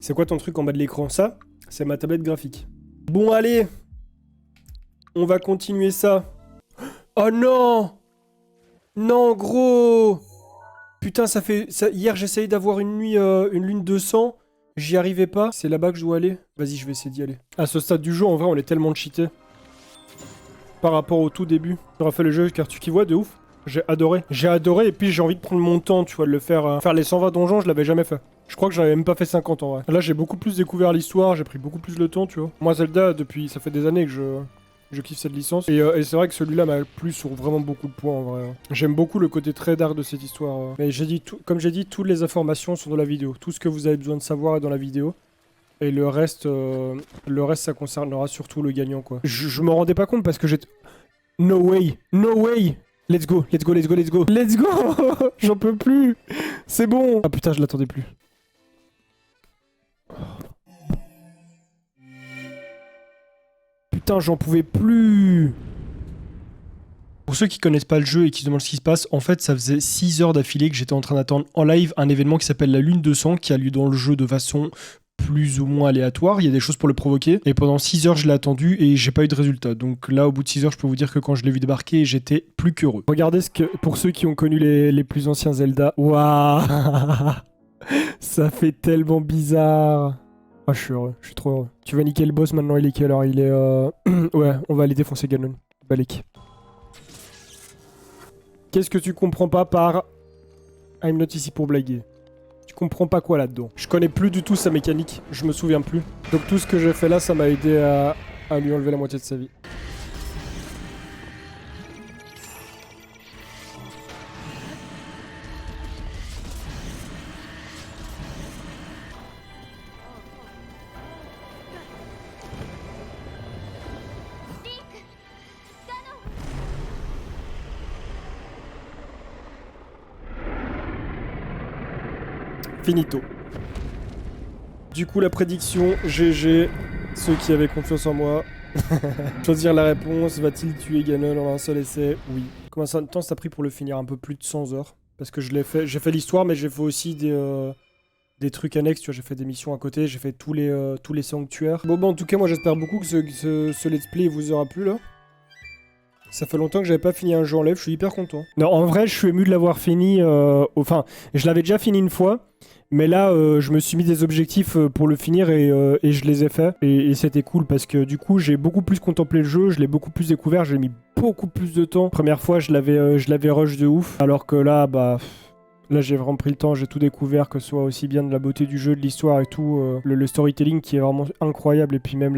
C'est quoi ton truc en bas de l'écran? Ça, c'est ma tablette graphique. Bon, allez. On va continuer ça. Oh non! Non, gros! Putain, ça fait... Hier, j'essayais d'avoir une nuit, une lune de sang. J'y arrivais pas. C'est là-bas que je dois aller. Vas-y, je vais essayer d'y aller. À ce stade du jeu, en vrai, on est tellement cheaté. Par rapport au tout début. J'aurais fait le jeu car tu vois de ouf. J'ai adoré. J'ai adoré et puis j'ai envie de prendre mon temps, tu vois, de le faire. Faire les 120 donjons, je l'avais jamais fait. Je crois que j'en avais même pas fait 50 en vrai. Là, j'ai beaucoup plus découvert l'histoire, j'ai pris beaucoup plus le temps, tu vois. Moi, Zelda, depuis... Ça fait des années que je kiffe cette licence. Et c'est vrai que celui-là m'a plu sur vraiment beaucoup de points en vrai. J'aime beaucoup le côté très dark de cette histoire. Mais comme j'ai dit, toutes les informations sont dans la vidéo. Tout ce que vous avez besoin de savoir est dans la vidéo. Et le reste, ça concernera surtout le gagnant, quoi. Je m'en rendais pas compte parce que j'ai... No way! No way! Let's go, let's go, let's go, let's go. Let's go! J'en peux plus! C'est bon! Ah putain, je l'attendais plus. Putain, j'en pouvais plus! Pour ceux qui connaissent pas le jeu et qui se demandent ce qui se passe, en fait, ça faisait 6 heures d'affilée que j'étais en train d'attendre en live un événement qui s'appelle la Lune de Sang, qui a lieu dans le jeu de façon plus ou moins aléatoire. Il y a des choses pour le provoquer. Et pendant 6 heures, je l'ai attendu et j'ai pas eu de résultat. Donc là, au bout de 6 heures, je peux vous dire que quand je l'ai vu débarquer, j'étais plus qu'heureux. Regardez ce que... Pour ceux qui ont connu les plus anciens Zelda. Waouh! Ça fait tellement bizarre. Ah, je suis heureux. Je suis trop heureux. Tu vas niquer le boss maintenant, il est quelle heure? Il est... Ouais, on va aller défoncer Ganon. Balek. Qu'est-ce que tu comprends pas par... I'm not ici pour blaguer? Tu comprends pas quoi là-dedans? Je connais plus du tout sa mécanique, je me souviens plus. Donc tout ce que j'ai fait là, ça m'a aidé à lui enlever la moitié de sa vie. Finito. Du coup, la prédiction, GG, ceux qui avaient confiance en moi. Choisir la réponse, va-t-il tuer Ganon en un seul essai? Oui. Combien de temps ça a pris pour le finir? Un peu plus de 100 heures. Parce que je l'ai fait, j'ai fait l'histoire, mais j'ai fait aussi des trucs annexes, tu vois, j'ai fait des missions à côté, j'ai fait tous les sanctuaires. Bon, bah, en tout cas, moi, j'espère beaucoup que ce let's play vous aura plu, là. Ça fait longtemps que j'avais pas fini un jeu en live, je suis hyper content. Non, en vrai, je suis ému de l'avoir fini. Enfin, je l'avais déjà fini une fois, mais là, je me suis mis des objectifs pour le finir et je les ai faits. Et c'était cool parce que du coup, j'ai beaucoup plus contemplé le jeu, je l'ai beaucoup plus découvert, j'ai mis beaucoup plus de temps. Première fois, je l'avais rush de ouf, alors que là, bah... Là, j'ai vraiment pris le temps, j'ai tout découvert, que ce soit aussi bien de la beauté du jeu, de l'histoire et tout. Le storytelling qui est vraiment incroyable, et puis même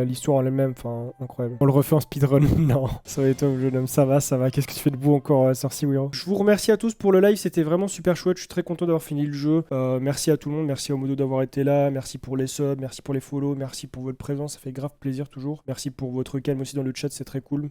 l'histoire en elle-même, enfin, incroyable. On le refait en speedrun? Non, ça va être top, jeune homme. Ça va, qu'est-ce que tu fais debout encore, Sorci Wiro? Je vous remercie à tous pour le live, c'était vraiment super chouette, je suis très content d'avoir fini le jeu. Merci à tout le monde, merci à Omodo d'avoir été là, merci pour les subs, merci pour les follow, merci pour votre présence, ça fait grave plaisir toujours. Merci pour votre calme aussi dans le chat, c'est très cool.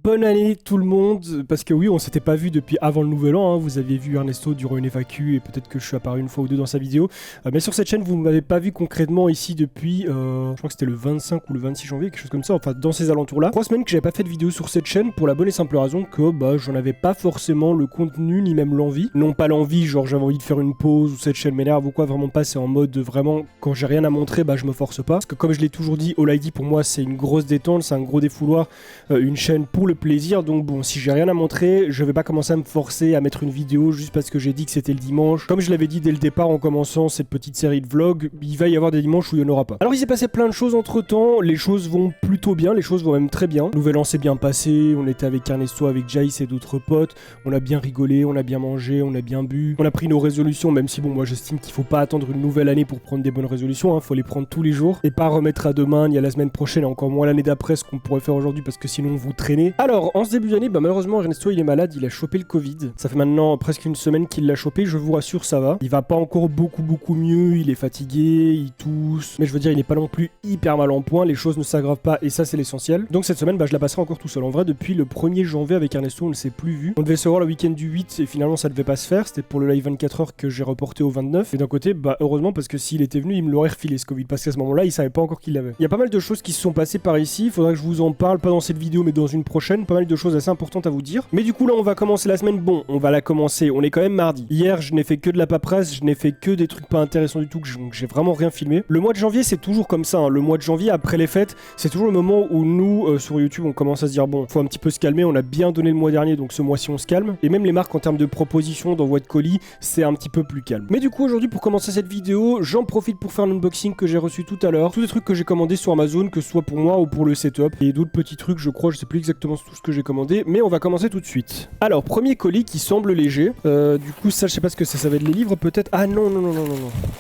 Bonne année tout le monde, parce que oui, on s'était pas vu depuis avant le nouvel an, hein. Vous aviez vu Ernesto durant une FAQ et peut-être que je suis apparu une fois ou deux dans sa vidéo. Mais sur cette chaîne, vous ne m'avez pas vu concrètement ici depuis, je crois que c'était le 25 ou le 26 janvier, quelque chose comme ça, enfin dans ces alentours-là. 3 semaines que j'avais pas fait de vidéo sur cette chaîne pour la bonne et simple raison que bah, j'en avais pas forcément le contenu ni même l'envie. Non pas l'envie, genre j'avais envie de faire une pause ou cette chaîne m'énerve ou quoi, vraiment pas, c'est en mode vraiment quand j'ai rien à montrer, bah je me force pas. Parce que comme je l'ai toujours dit, All ID pour moi c'est une grosse détente, c'est un gros défouloir, une chaîne pour le plaisir, donc bon, si j'ai rien à montrer, je vais pas commencer à me forcer à mettre une vidéo juste parce que j'ai dit que c'était le dimanche. Comme je l'avais dit dès le départ en commençant cette petite série de vlogs, il va y avoir des dimanches où il n'y en aura pas. Alors il s'est passé plein de choses entre temps, les choses vont plutôt bien, les choses vont même très bien. Nouvel an s'est bien passé, on était avec Ernesto, avec Jace et d'autres potes, on a bien rigolé, on a bien mangé, on a bien bu, on a pris nos résolutions, même si bon, moi j'estime qu'il faut pas attendre une nouvelle année pour prendre des bonnes résolutions, hein, faut les prendre tous les jours, et pas remettre à demain, ni à la semaine prochaine, et encore moins l'année d'après, ce qu'on pourrait faire aujourd'hui, parce que sinon vous traînez. Alors, en ce début d'année, bah malheureusement Ernesto il est malade, il a chopé le Covid. Ça fait maintenant presque une semaine qu'il l'a chopé, je vous rassure ça va. Il va pas encore beaucoup mieux, il est fatigué, il tousse, mais je veux dire il est pas non plus hyper mal en point, les choses ne s'aggravent pas et ça c'est l'essentiel. Donc cette semaine bah je la passerai encore tout seul. En vrai depuis le 1er janvier avec Ernesto on ne s'est plus vu. On devait se voir le week-end du 8 et finalement ça devait pas se faire, c'était pour le live 24 heures que j'ai reporté au 29. Et d'un côté bah heureusement parce que s'il était venu il me l'aurait refilé ce Covid parce qu'à ce moment là il savait pas encore qu'il l'avait. Il y a pas mal de choses qui se sont passées par ici, il faudra que je vous en parle, pas dans cette vidéo mais dans une prochaine prochaine. Pas mal de choses assez importantes à vous dire. Mais du coup là on va commencer la semaine. Bon, on va la commencer. On est quand même mardi. Hier je n'ai fait que de la paperasse, je n'ai fait que des trucs pas intéressants du tout, que j'ai vraiment rien filmé. Le mois de janvier c'est toujours comme ça. Hein. Le mois de janvier après les fêtes, c'est toujours le moment où nous sur YouTube on commence à se dire bon, faut un petit peu se calmer. On a bien donné le mois dernier, donc ce mois-ci on se calme. Et même les marques en termes de propositions, d'envoi de colis, c'est un petit peu plus calme. Mais du coup aujourd'hui pour commencer cette vidéo, j'en profite pour faire l'unboxing que j'ai reçu tout à l'heure. Tous les trucs que j'ai commandés sur Amazon, que ce soit pour moi ou pour le setup. Et d'autres petits trucs, je crois, je sais plus exactement tout ce que j'ai commandé, mais on va commencer tout de suite. Alors, premier colis qui semble léger. Du coup, ça, je sais pas ce que c'est. Ça va être les livres peut-être. Ah non.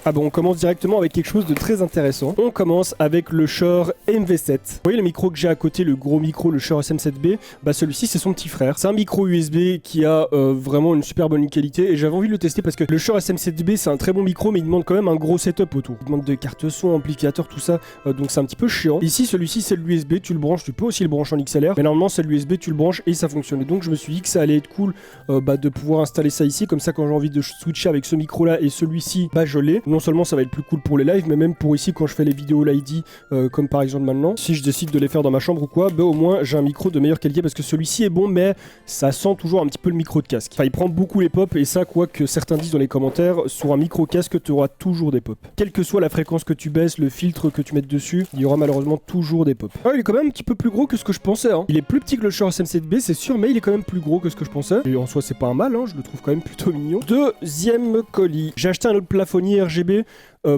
Ah bon, on commence directement avec quelque chose de très intéressant. On commence avec le Shure MV7. Vous voyez le micro que j'ai à côté, le gros micro, le Shure SM7B. Bah celui-ci, c'est son petit frère. C'est un micro USB qui a vraiment une super bonne qualité et j'avais envie de le tester parce que le Shure SM7B, c'est un très bon micro, mais il demande quand même un gros setup autour. Il demande de cartes son, amplificateur, tout ça. Donc c'est un petit peu chiant. Ici, celui-ci, c'est l'USB. Tu le branches, tu peux aussi le brancher en XLR. Mais normalement, c'est l'USB, tu le branches et ça fonctionne. Et donc, je me suis dit que ça allait être cool de pouvoir installer ça ici. Comme ça, quand j'ai envie de switcher avec ce micro-là et celui-ci, bah je l'ai. Non seulement ça va être plus cool pour les lives, mais même pour ici, quand je fais les vidéos l'ID, comme par exemple maintenant. Si je décide de les faire dans ma chambre ou quoi, bah au moins, j'ai un micro de meilleure qualité parce que celui-ci est bon, mais ça sent toujours un petit peu le micro de casque. Enfin, il prend beaucoup les pops et ça, quoi que certains disent dans les commentaires, sur un micro casque, tu auras toujours des pops. Quelle que soit la fréquence que tu baisses, le filtre que tu mettes dessus, il y aura malheureusement toujours des pops. Ah, il est quand même un petit peu plus gros que ce que je pensais. Hein. Il est plus petit que le Shure SM7B, c'est sûr, mais il est quand même plus gros que ce que je pensais. Et en soi, c'est pas un mal, hein, je le trouve quand même plutôt mignon. Deuxième colis. J'ai acheté un autre plafonnier RGB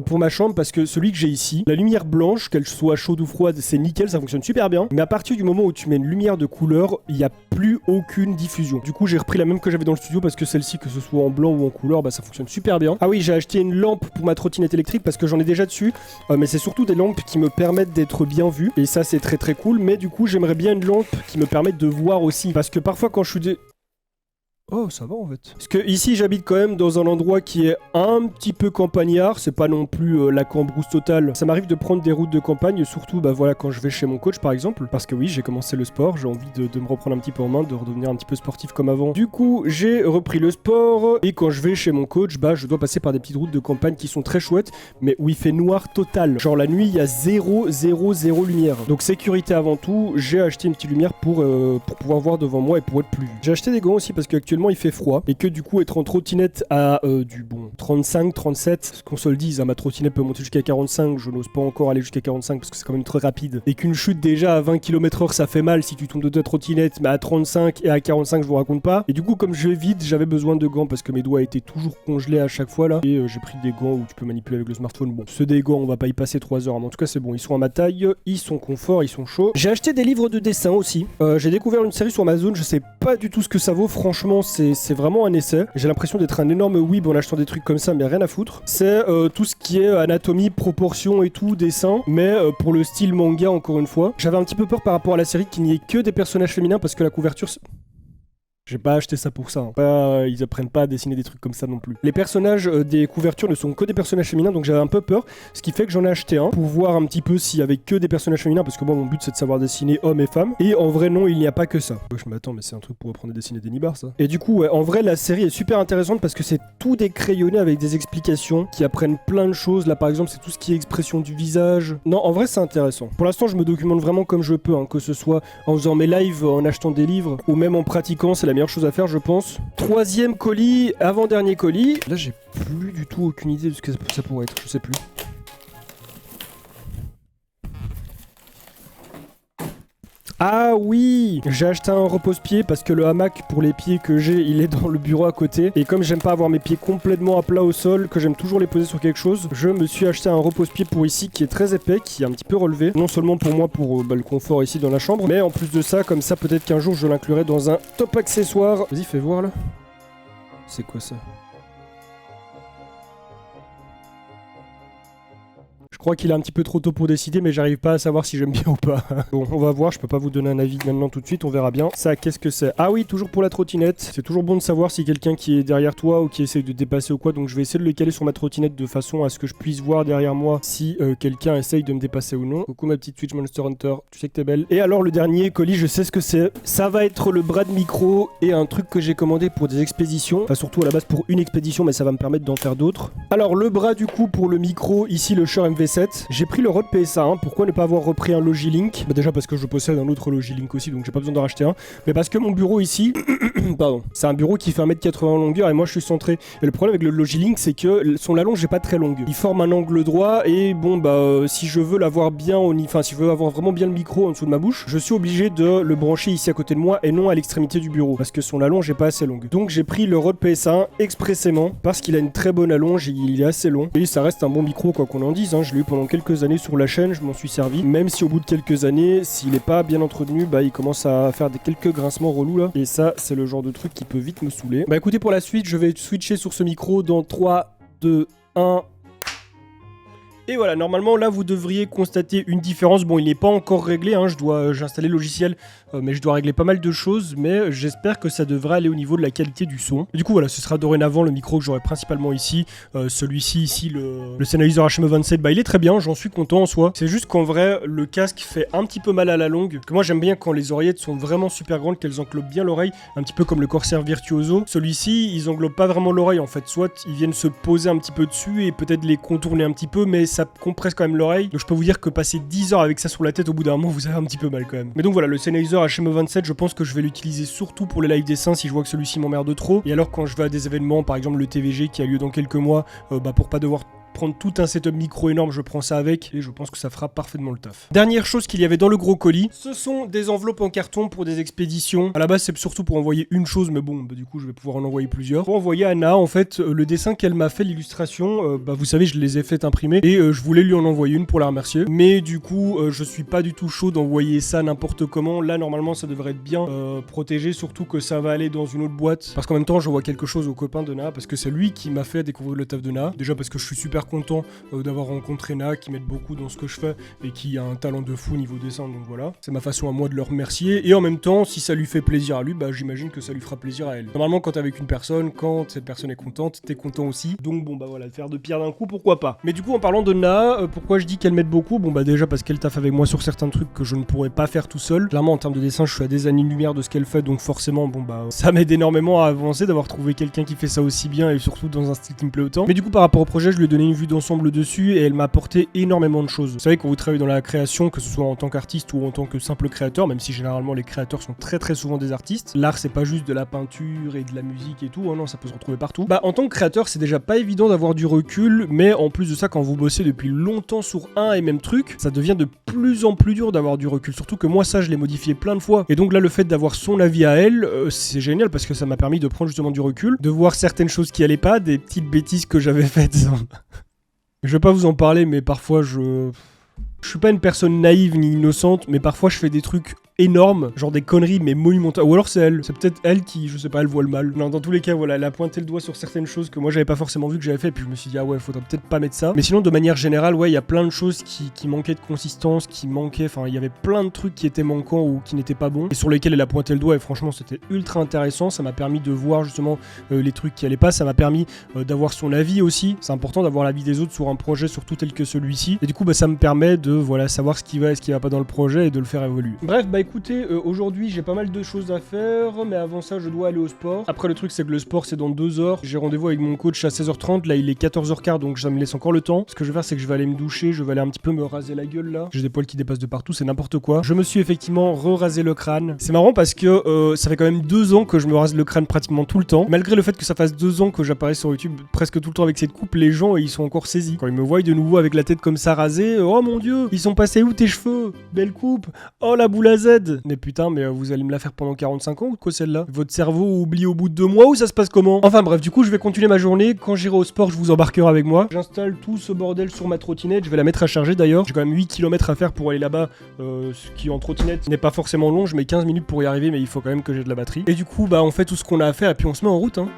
pour ma chambre parce que celui que j'ai ici, la lumière blanche, qu'elle soit chaude ou froide, c'est nickel, ça fonctionne super bien. Mais à partir du moment où tu mets une lumière de couleur, il n'y a plus aucune diffusion. Du coup, j'ai repris la même que j'avais dans le studio parce que celle-ci, que ce soit en blanc ou en couleur, bah ça fonctionne super bien. Ah oui, j'ai acheté une lampe pour ma trottinette électrique parce que j'en ai déjà dessus, mais c'est surtout des lampes qui me permettent d'être bien vu et ça c'est très cool. Mais du coup, j'aimerais bien une lampe qui me permette de voir aussi parce que parfois quand je suis Oh, ça va en fait. Parce que ici, j'habite quand même dans un endroit qui est un petit peu campagnard. C'est pas non plus la cambrousse totale. Ça m'arrive de prendre des routes de campagne, surtout bah voilà quand je vais chez mon coach par exemple. Parce que oui, j'ai commencé le sport, j'ai envie de me reprendre un petit peu en main, de redevenir un petit peu sportif comme avant. Du coup, j'ai repris le sport et quand je vais chez mon coach, bah je dois passer par des petites routes de campagne qui sont très chouettes, mais où il fait noir total. Genre la nuit, il y a zéro lumière. Donc sécurité avant tout. J'ai acheté une petite lumière pour pouvoir voir devant moi et pour être plus vu. J'ai acheté des gants aussi parce qu'actuellement il fait froid et que du coup être en trottinette à du bon 35, 37, qu'on se le dise, hein, ma trottinette peut monter jusqu'à 45, je n'ose pas encore aller jusqu'à 45 parce que c'est quand même très rapide et qu'une chute déjà à 20 km/h ça fait mal si tu tombes de ta trottinette, mais à 35 et à 45 je vous raconte pas. Et du coup comme je vais vite, j'avais besoin de gants parce que mes doigts étaient toujours congelés à chaque fois là et j'ai pris des gants où tu peux manipuler avec le smartphone. Bon, ceux des gants on va pas y passer 3 heures, mais en tout cas c'est bon, ils sont à ma taille, ils sont confort, ils sont chauds. J'ai acheté des livres de dessin aussi. J'ai découvert une série sur Amazon, je sais pas du tout ce que ça vaut, franchement c'est vraiment un essai. J'ai l'impression d'être un énorme weeb en achetant des trucs comme ça, mais rien à foutre. C'est tout ce qui est anatomie, proportion et tout, dessin, mais pour le style manga encore une fois. J'avais un petit peu peur par rapport à la série qu'il n'y ait que des personnages féminins parce que la couverture... J'ai pas acheté ça pour ça. Hein. Ils apprennent pas à dessiner des trucs comme ça non plus. Les personnages des couvertures ne sont que des personnages féminins, donc j'avais un peu peur. Ce qui fait que j'en ai acheté un pour voir un petit peu s'il y avait que des personnages féminins, parce que moi mon but c'est de savoir dessiner hommes et femmes. Et en vrai non, il n'y a pas que ça. Je m'attends, mais c'est un truc pour apprendre à dessiner des nibards ça. Et du coup, ouais, en vrai la série est super intéressante parce que c'est tout décrayonné avec des explications qui apprennent plein de choses. Là par exemple, c'est tout ce qui est expression du visage. Non, en vrai c'est intéressant. Pour l'instant, je me documente vraiment comme je peux, hein, que ce soit en faisant mes lives, en achetant des livres, ou même en pratiquant, c'est la meilleure chose à faire je pense. Troisième colis, avant-dernier colis. Là j'ai plus du tout aucune idée de ce que ça pourrait être, je sais plus. Ah oui, j'ai acheté un repose-pied parce que le hamac pour les pieds que j'ai, il est dans le bureau à côté. Et comme j'aime pas avoir mes pieds complètement à plat au sol, que j'aime toujours les poser sur quelque chose, je me suis acheté un repose-pied pour ici qui est très épais, qui est un petit peu relevé. Non seulement pour moi, pour le confort ici dans la chambre, mais en plus de ça, comme ça, peut-être qu'un jour je l'inclurai dans un top accessoire. Vas-y, fais voir là. C'est quoi ça ? Je crois qu'il est un petit peu trop tôt pour décider, mais j'arrive pas à savoir si j'aime bien ou pas. Bon, on va voir, je peux pas vous donner un avis maintenant tout de suite, on verra bien. Ça, qu'est-ce que c'est? Ah oui, toujours pour la trottinette. C'est toujours bon de savoir si quelqu'un qui est derrière toi ou qui essaye de te dépasser ou quoi, donc je vais essayer de le caler sur ma trottinette de façon à ce que je puisse voir derrière moi si quelqu'un essaye de me dépasser ou non. Coucou ma petite Twitch Monster Hunter, tu sais que t'es belle. Et alors le dernier colis, je sais ce que c'est. Ça va être le bras de micro et un truc que j'ai commandé pour des expéditions. Enfin surtout à la base pour une expédition, mais ça va me permettre d'en faire d'autres. Alors le bras du coup pour le micro, ici le Shure MV7. V7. J'ai pris le Rode PSA1. Pourquoi ne pas avoir repris un Logilink? Bah déjà parce que je possède un autre Logilink aussi, donc j'ai pas besoin d'en racheter un. Mais parce que mon bureau ici, pardon, c'est un bureau qui fait 1m80 en longueur et moi je suis centré. Et le problème avec le Logilink, c'est que son allonge n'est pas très longue. Il forme un angle droit et bon bah si je veux l'avoir bien enfin si je veux avoir vraiment bien le micro en dessous de ma bouche, je suis obligé de le brancher ici à côté de moi et non à l'extrémité du bureau parce que son allonge n'est pas assez longue. Donc j'ai pris le Rode PSA1 expressément parce qu'il a une très bonne allonge et il est assez long. Et ça reste un bon micro quoi qu'on en dise, hein. Je l'ai eu pendant quelques années sur la chaîne, je m'en suis servi. Même si au bout de quelques années, s'il n'est pas bien entretenu, bah il commence à faire quelques grincements relous là. Et ça c'est le genre de truc qui peut vite me saouler. Bah écoutez, pour la suite je vais switcher sur ce micro dans 3, 2, 1... Et voilà, normalement là vous devriez constater une différence. Bon, il n'est pas encore réglé, hein. J'ai installé le logiciel, mais je dois régler pas mal de choses. Mais j'espère que ça devrait aller au niveau de la qualité du son. Et du coup voilà, ce sera dorénavant le micro que j'aurai principalement ici. Celui-ci ici, le Sennheiser HM27, bah il est très bien, j'en suis content en soi. C'est juste qu'en vrai, le casque fait un petit peu mal à la longue. Parce que moi j'aime bien quand les oreillettes sont vraiment super grandes, qu'elles englobent bien l'oreille. Un petit peu comme le Corsair Virtuoso. Celui-ci, ils englobent pas vraiment l'oreille en fait. Soit ils viennent se poser un petit peu dessus et peut-être les contourner un petit peu, mais ça compresse quand même l'oreille. Donc je peux vous dire que passer 10 heures avec ça sur la tête, au bout d'un moment, vous avez un petit peu mal quand même. Mais donc voilà, le Sennheiser HM27, je pense que je vais l'utiliser surtout pour les live dessins si je vois que celui-ci m'emmerde trop. Et alors quand je vais à des événements, par exemple le TVG qui a lieu dans quelques mois, bah pour pas devoir prendre tout un setup micro énorme, je prends ça avec et je pense que ça fera parfaitement le taf. Dernière chose qu'il y avait dans le gros colis, ce sont des enveloppes en carton pour des expéditions. À la base, c'est surtout pour envoyer une chose, mais bon, bah, du coup, je vais pouvoir en envoyer plusieurs. Pour envoyer à Anna, en fait, le dessin qu'elle m'a fait, l'illustration, bah, vous savez, je les ai fait imprimer et je voulais lui en envoyer une pour la remercier. Mais du coup, je suis pas du tout chaud d'envoyer ça n'importe comment. Là, normalement, ça devrait être bien protégé, surtout que ça va aller dans une autre boîte. Parce qu'en même temps, j'envoie quelque chose au copain de Na, parce que c'est lui qui m'a fait découvrir le taf de Na. Déjà parce que je suis super content d'avoir rencontré Na, qui m'aide beaucoup dans ce que je fais et qui a un talent de fou niveau dessin, donc voilà. C'est ma façon à moi de le remercier. Et en même temps, si ça lui fait plaisir à lui, bah j'imagine que ça lui fera plaisir à elle. Normalement, quand t'es avec une personne, quand cette personne est contente, t'es content aussi. Donc bon bah voilà, faire de pierre d'un coup, pourquoi pas. Mais du coup, en parlant de Na, pourquoi je dis qu'elle m'aide beaucoup? Bon bah déjà parce qu'elle taffe avec moi sur certains trucs que je ne pourrais pas faire tout seul. Clairement, en termes de dessin, je suis à des années-lumière de ce qu'elle fait, donc forcément, bon bah ça m'aide énormément à avancer, d'avoir trouvé quelqu'un qui fait ça aussi bien et surtout dans un style qui me plaît autant. Mais du coup, par rapport au projet, je lui ai donné une vue d'ensemble dessus et elle m'a apporté énormément de choses. Vous savez, quand vous travaillez dans la création, que ce soit en tant qu'artiste ou en tant que simple créateur, même si généralement les créateurs sont très souvent des artistes, l'art c'est pas juste de la peinture et de la musique et tout, oh non, ça peut se retrouver partout. Bah en tant que créateur, c'est déjà pas évident d'avoir du recul, mais en plus de ça, quand vous bossez depuis longtemps sur un et même truc, ça devient de plus en plus dur d'avoir du recul. Surtout que moi ça, je l'ai modifié plein de fois. Et donc là, le fait d'avoir son avis à elle, c'est génial parce que ça m'a permis de prendre justement du recul, de voir certaines choses qui allaient pas, des petites bêtises que j'avais faites. Je vais pas vous en parler, mais parfois je suis pas une personne naïve ni innocente, mais parfois je fais des trucs énorme, genre des conneries mais monumentales, ou alors c'est elle, c'est peut-être elle qui, je sais pas, elle voit le mal. Non, dans tous les cas, voilà, elle a pointé le doigt sur certaines choses que moi j'avais pas forcément vu que j'avais fait, et puis je me suis dit ah ouais, faudrait peut-être pas mettre ça. Mais sinon, de manière générale, ouais, il y a plein de choses qui manquaient de consistance, qui manquaient, enfin il y avait plein de trucs qui étaient manquants ou qui n'étaient pas bons, et sur lesquels elle a pointé le doigt, et franchement c'était ultra intéressant. Ça m'a permis de voir justement les trucs qui allaient pas, ça m'a permis d'avoir son avis aussi. C'est important d'avoir l'avis des autres sur un projet, surtout tel que celui-ci, et du coup bah ça me permet de voilà savoir ce qui va et ce qui va pas dans le projet et de le faire évoluer. Bref, bah écoutez, aujourd'hui j'ai pas mal de choses à faire, mais avant ça je dois aller au sport. Après le truc c'est que le sport c'est dans 2 heures. J'ai rendez-vous avec mon coach à 16h30, là il est 14h15 donc ça me laisse encore le temps. Ce que je vais faire c'est que je vais aller me doucher, je vais aller un petit peu me raser la gueule là. J'ai des poils qui dépassent de partout, c'est n'importe quoi. Je me suis effectivement rasé le crâne. C'est marrant parce que ça fait quand même 2 ans que je me rase le crâne pratiquement tout le temps. Malgré le fait que ça fasse 2 ans que j'apparais sur YouTube presque tout le temps avec cette coupe, les gens ils sont encore saisis. Quand ils me voient de nouveau avec la tête comme ça rasée, oh mon dieu, ils sont passés où tes cheveux? Belle coupe. Oh la boule à Z. Mais putain, mais vous allez me la faire pendant 45 ans ou quoi celle-là? Votre cerveau oublie au bout de 2 mois ou ça se passe comment? Enfin bref, du coup je vais continuer ma journée. Quand j'irai au sport, je vous embarquerai avec moi. J'installe tout ce bordel sur ma trottinette. Je vais la mettre à charger d'ailleurs. J'ai quand même 8 km à faire pour aller là-bas, ce qui en trottinette n'est pas forcément long. Je mets 15 minutes pour y arriver, mais il faut quand même que j'ai de la batterie. Et du coup, bah on fait tout ce qu'on a à faire et puis on se met en route, hein.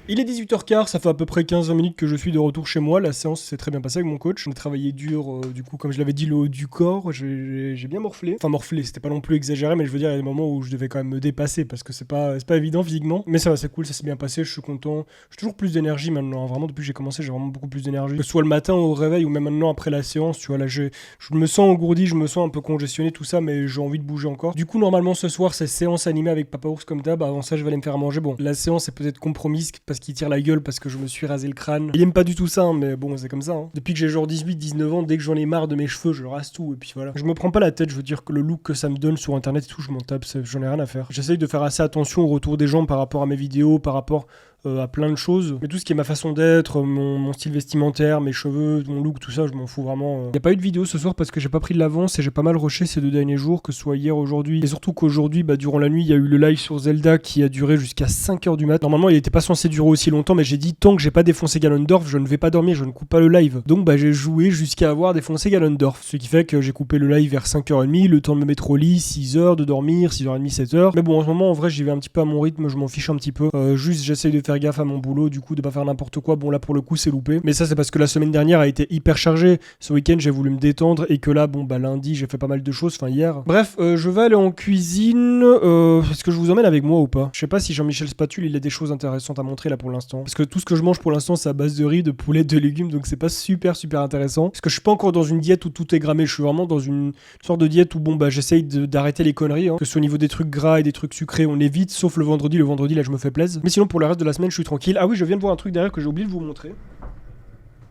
Il est 18h15, ça fait à peu près 15-20 minutes que je suis de retour chez moi. La séance s'est très bien passée avec mon coach. On a travaillé dur, du coup, comme je l'avais dit, le haut du corps. J'ai bien morflé. Enfin, morflé, c'était pas non plus exagéré, mais je veux dire, il y a des moments où je devais quand même me dépasser parce que c'est pas évident physiquement. Mais ça va, c'est cool, ça s'est bien passé, je suis content. J'ai toujours plus d'énergie maintenant. Vraiment, depuis que j'ai commencé, j'ai vraiment beaucoup plus d'énergie. Que ce soit le matin au réveil ou même maintenant après la séance, tu vois, là, je me sens engourdi, je me sens un peu congestionné, tout ça, mais j'ai envie de bouger encore. Du coup, normalement, ce soir, c'est séance animée avec Papa Ours comme d'hab. Avant ça, je vais aller me faire manger. Bon, la séance est peut-être compromise parce qu'il tire la gueule parce que je me suis rasé le crâne. Il aime pas du tout ça, hein, mais bon, c'est comme ça. Hein. Depuis que j'ai genre 18-19 ans, dès que j'en ai marre de mes cheveux, je rase tout et puis voilà. Je me prends pas la tête, je veux dire que le look que ça me donne sur internet et tout, je m'en tape, j'en ai rien à faire. J'essaye de faire assez attention au retour des gens par rapport à mes vidéos, par rapport à plein de choses. Mais tout ce qui est ma façon d'être, mon style vestimentaire, mes cheveux, mon look, tout ça, je m'en fous vraiment. Y a pas eu de vidéo ce soir parce que j'ai pas pris de l'avance et j'ai pas mal rushé ces 2 derniers jours, que ce soit hier, aujourd'hui. Et surtout qu'aujourd'hui, durant la nuit, il y a eu le live sur Zelda qui a duré jusqu'à 5h du mat. Normalement, il était pas censé durer aussi longtemps, mais j'ai dit tant que j'ai pas défoncé Ganondorf, je ne vais pas dormir, je ne coupe pas le live. Donc j'ai joué jusqu'à avoir défoncé Ganondorf. Ce qui fait que j'ai coupé le live vers 5h30, le temps de me mettre au lit, 6h, de dormir, 6h30, 7h. Mais bon, en ce moment, en vrai, j'y vais un petit peu à mon rythme, je m'en fiche un petit peu. Juste, j'essaye de faire gaffe à mon boulot, du coup, de pas faire n'importe quoi. Bon, là, pour le coup, c'est loupé. Mais ça, c'est parce que la semaine dernière a été hyper chargée. Ce week-end, j'ai voulu me détendre et que là, lundi, j'ai fait pas mal de choses, enfin hier. Bref, je vais aller en cuisine. Est-ce que je vous emmène avec moi ou pas? Je sais pas si Jean-Michel Spatule, il a des choses intéressantes à montrer là pour l'instant. Parce que tout ce que je mange pour l'instant, c'est à base de riz, de poulet, de légumes, donc c'est pas super intéressant. Parce que je suis pas encore dans une diète où tout est grammé. Je suis vraiment dans une sorte de diète où j'essaye d'arrêter les conneries. Hein. Que ce soit au niveau des trucs gras et des trucs sucrés, on évite, sauf le vendredi. Le vendredi, là, je me fais plaisir. Mais sinon, pour le reste de la semaine, je suis tranquille. Ah oui, je viens de voir un truc derrière que j'ai oublié de vous montrer.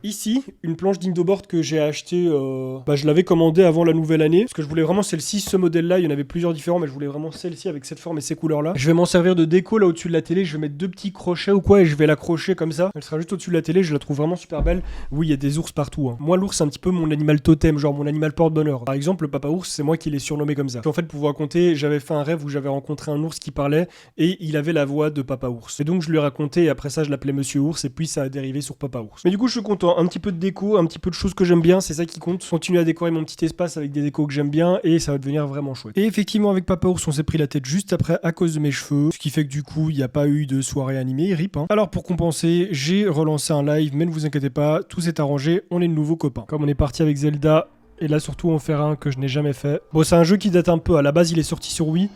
Ici, une planche d'Indoboard que j'ai achetée, je l'avais commandée avant la nouvelle année, parce que je voulais vraiment celle-ci, ce modèle-là, il y en avait plusieurs différents, mais je voulais vraiment celle-ci avec cette forme et ces couleurs-là. Je vais m'en servir de déco là au-dessus de la télé, je vais mettre 2 petits crochets ou quoi, et je vais l'accrocher comme ça. Elle sera juste au-dessus de la télé, je la trouve vraiment super belle. Oui, il y a des ours partout. Hein. Moi, l'ours, c'est un petit peu mon animal totem, genre mon animal porte-bonheur. Par exemple, le papa ours, c'est moi qui l'ai surnommé comme ça. En fait, pour vous raconter, j'avais fait un rêve où j'avais rencontré un ours qui parlait, et il avait la voix de papa ours. Et donc, je lui ai raconté, et après ça, je l'appelais Monsieur Ours, et puis ça a dérivé sur papa ours. Mais du coup, je suis content, un petit peu de déco, un petit peu de choses que j'aime bien, c'est ça qui compte. Continuer à décorer mon petit espace avec des décos que j'aime bien et ça va devenir vraiment chouette. Et effectivement, avec Papa Ours, on s'est pris la tête juste après à cause de mes cheveux, ce qui fait que du coup, il n'y a pas eu de soirée animée, rip. Hein. Alors pour compenser, j'ai relancé un live, mais ne vous inquiétez pas, tout s'est arrangé, on est de nouveaux copains. Comme on est parti avec Zelda, et là surtout on fait un que je n'ai jamais fait. Bon, c'est un jeu qui date un peu, à la base il est sorti sur Wii.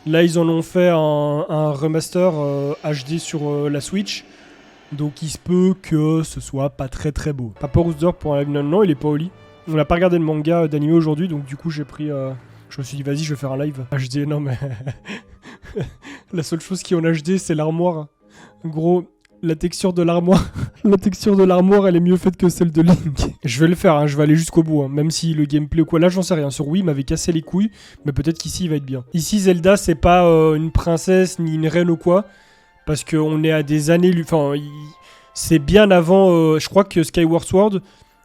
Là ils en ont fait un remaster HD sur la Switch. Donc il se peut que ce soit pas très beau. Papa Ours dort pour un live. Non, il est pas au lit. On n'a pas regardé le manga d'anime aujourd'hui, donc du coup j'ai pris... Je me suis dit vas-y, je vais faire un live. HD, non mais... La seule chose qui est en HD, c'est l'armoire. Gros, la texture de l'armoire... La texture de l'armoire, elle est mieux faite que celle de Link. Je vais le faire, hein, je vais aller jusqu'au bout. Hein, même si le gameplay ou quoi, là j'en sais rien. Sur Wii, il m'avait cassé les couilles, mais peut-être qu'ici il va être bien. Ici, Zelda, c'est pas une princesse ni une reine ou quoi. Parce qu'on est à des années... Enfin, c'est bien avant... je crois que Skyward Sword,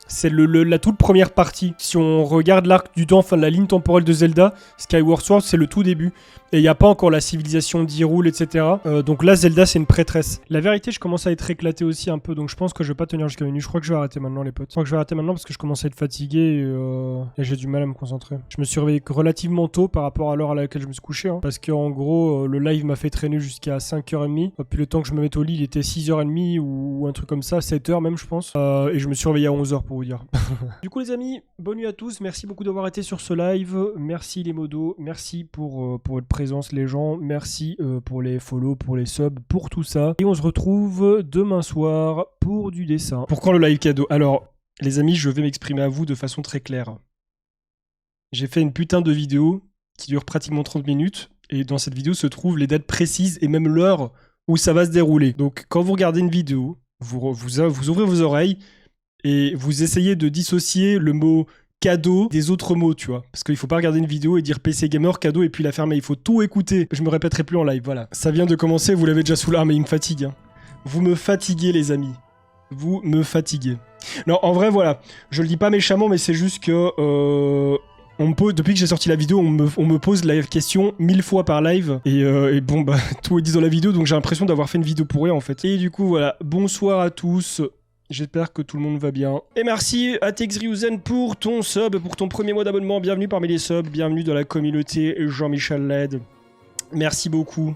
c'est la toute première partie. Si on regarde l'arc du temps, enfin la ligne temporelle de Zelda, Skyward Sword, c'est le tout début. Et il n'y a pas encore la civilisation d'Hyrule, etc. Donc là, Zelda, c'est une prêtresse. La vérité, je commence à être éclaté aussi un peu, donc je pense que je vais pas tenir jusqu'à minuit. Je crois que je vais arrêter maintenant, les potes. Je crois que je vais arrêter maintenant parce que je commence à être fatigué et j'ai du mal à me concentrer. Je me suis réveillé relativement tôt par rapport à l'heure à laquelle je me suis couché. Hein, parce qu'en gros, le live m'a fait traîner jusqu'à 5h30. Puis le temps que je me mette au lit, il était 6h30 ou un truc comme ça, 7h même, je pense. Et je me suis réveillé à 11h pour vous dire. Du coup, les amis, bonne nuit à tous. Merci beaucoup d'avoir été sur ce live. Merci les modos. Merci pour votre présence, les gens. Merci pour les follow, pour les subs, pour tout ça. Et on se retrouve demain soir pour du dessin. Pour quand le live cadeau? Alors, les amis, je vais m'exprimer à vous de façon très claire. J'ai fait une putain de vidéo qui dure pratiquement 30 minutes. Et dans cette vidéo se trouvent les dates précises et même l'heure où ça va se dérouler. Donc, quand vous regardez une vidéo, vous ouvrez vos oreilles et vous essayez de dissocier le mot cadeau des autres mots, tu vois. Parce qu'il faut pas regarder une vidéo et dire PC Gamer, cadeau, et puis la fermer. Il faut tout écouter. Je me répéterai plus en live, voilà. Ça vient de commencer, vous l'avez déjà sous l'arme, mais il me fatigue. Hein. Vous me fatiguez, les amis. Vous me fatiguez. Non, en vrai, voilà. Je le dis pas méchamment, mais c'est juste que... depuis que j'ai sorti la vidéo, on me pose la question 1000 fois par live. Et bon, bah, tout est dit dans la vidéo, donc j'ai l'impression d'avoir fait une vidéo pour rien, en fait. Et du coup, voilà. Bonsoir à tous. J'espère que tout le monde va bien. Et merci à Texryuzen pour ton sub, pour ton premier mois d'abonnement. Bienvenue parmi les subs, bienvenue dans la communauté Jean-Michel LED. Merci beaucoup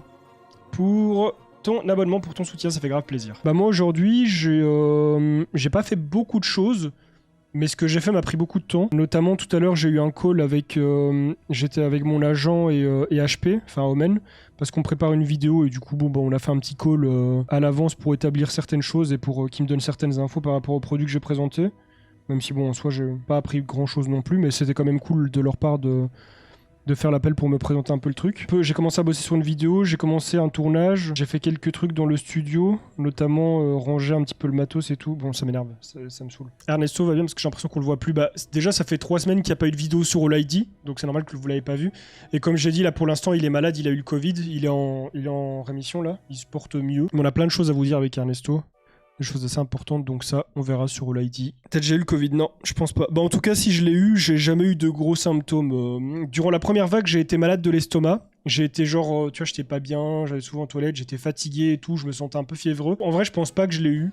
pour ton abonnement pour ton soutien, ça fait grave plaisir. Bah moi aujourd'hui, j'ai pas fait beaucoup de choses, mais ce que j'ai fait m'a pris beaucoup de temps. Notamment tout à l'heure, j'ai eu un call avec... j'étais avec mon agent et HP, enfin Omen, parce qu'on prépare une vidéo et du coup, bon, bah, on a fait un petit call à l'avance pour établir certaines choses et pour qu'ils me donnent certaines infos par rapport au produit que j'ai présenté. Même si bon, en soi, j'ai pas appris grand chose non plus, mais c'était quand même cool de leur part de faire l'appel pour me présenter un peu le truc. J'ai commencé à bosser sur une vidéo, j'ai commencé un tournage, j'ai fait quelques trucs dans le studio, notamment ranger un petit peu le matos et tout. Bon, ça m'énerve, ça me saoule. Ernesto va bien parce que j'ai l'impression qu'on le voit plus. Bah, déjà, ça fait 3 semaines qu'il n'y a pas eu de vidéo sur All ID, donc c'est normal que vous l'avez pas vu. Et comme j'ai dit, là pour l'instant, il est malade, il a eu le Covid, il est en rémission là, il se porte mieux. Mais on a plein de choses à vous dire avec Ernesto. Des choses assez importantes, donc ça, on verra sur All ID. Peut-être j'ai eu le Covid, non, je pense pas. Bah en tout cas, si je l'ai eu, j'ai jamais eu de gros symptômes. Durant la première vague, j'ai été malade de l'estomac. J'ai été genre, tu vois, j'étais pas bien, j'allais souvent aux toilettes, j'étais fatigué et tout, je me sentais un peu fiévreux. En vrai, je pense pas que je l'ai eu.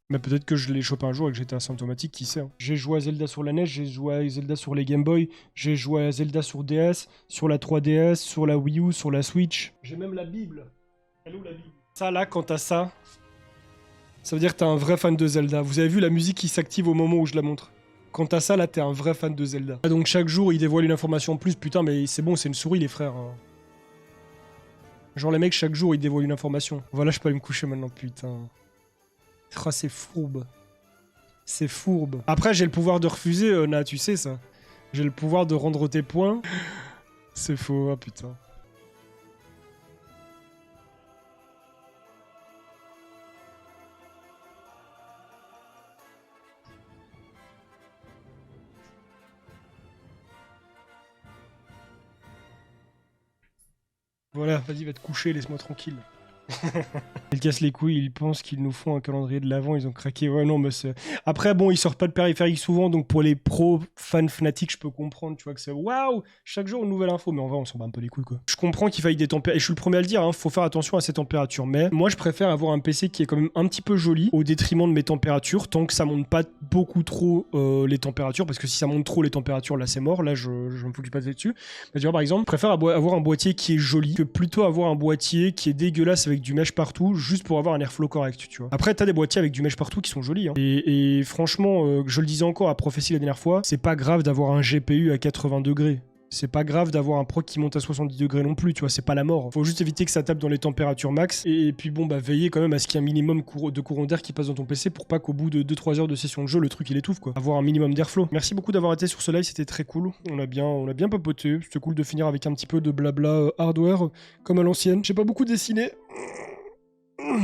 Mais peut-être que je l'ai chopé un jour et que j'étais asymptomatique, qui sait. Hein. J'ai joué à Zelda sur la NES, j'ai joué à Zelda sur les Game Boy, j'ai joué à Zelda sur DS, sur la 3DS, sur la Wii U, sur la Switch. J'ai même la Bible. Elle est où la Bible? Ça là, quand t'as ça... Ça veut dire que t'es un vrai fan de Zelda. Vous avez vu la musique qui s'active au moment où je la montre. Quand t'as ça, là, t'es un vrai fan de Zelda. Donc chaque jour, il dévoile une information en plus. Putain, mais c'est bon, c'est une souris, les frères. Genre les mecs, chaque jour, ils dévoilent une information. Voilà, je peux aller me coucher maintenant, putain. Oh, c'est fourbe. C'est fourbe. Après, j'ai le pouvoir de refuser, Na, tu sais ça. J'ai le pouvoir de rendre tes points. C'est faux, ah putain. Voilà, vas-y, va te coucher, laisse-moi tranquille. Ils cassent les couilles, ils pensent qu'ils nous font un calendrier de l'avant, ils ont craqué. Ouais, non, mais c'est... Après, bon, ils sortent pas de périphérique souvent, donc pour les pros fans fanatiques, je peux comprendre, tu vois, que c'est waouh, chaque jour une nouvelle info, mais en vrai, on s'en bat un peu les couilles, quoi. Je comprends qu'il faille des températures, et je suis le premier à le dire, hein, faut faire attention à ces températures, mais moi, je préfère avoir un PC qui est quand même un petit peu joli, au détriment de mes températures, tant que ça monte pas beaucoup trop les températures, parce que si ça monte trop les températures, là, c'est mort, là, je me focus pas dessus. Mais tu vois, par exemple, je préfère avoir un boîtier qui est joli, que plutôt avoir un boîtier qui est dégueulasse avec du mesh partout, juste pour avoir un airflow correct, tu vois. Après, t'as des boîtiers avec du mesh partout qui sont jolis, hein. Et franchement, je le disais encore à Prophétie la dernière fois, c'est pas grave d'avoir un GPU à 80 degrés. C'est pas grave d'avoir un proc qui monte à 70 degrés non plus, tu vois, c'est pas la mort. Faut juste éviter que ça tape dans les températures max. Et puis bon, bah veiller quand même à ce qu'il y ait un minimum de courant d'air qui passe dans ton PC pour pas qu'au bout de 2-3 heures de session de jeu, le truc il étouffe, quoi. Avoir un minimum d'airflow. Merci beaucoup d'avoir été sur ce live, c'était très cool. On a bien papoté. C'était cool de finir avec un petit peu de blabla hardware, comme à l'ancienne. J'ai pas beaucoup dessiné.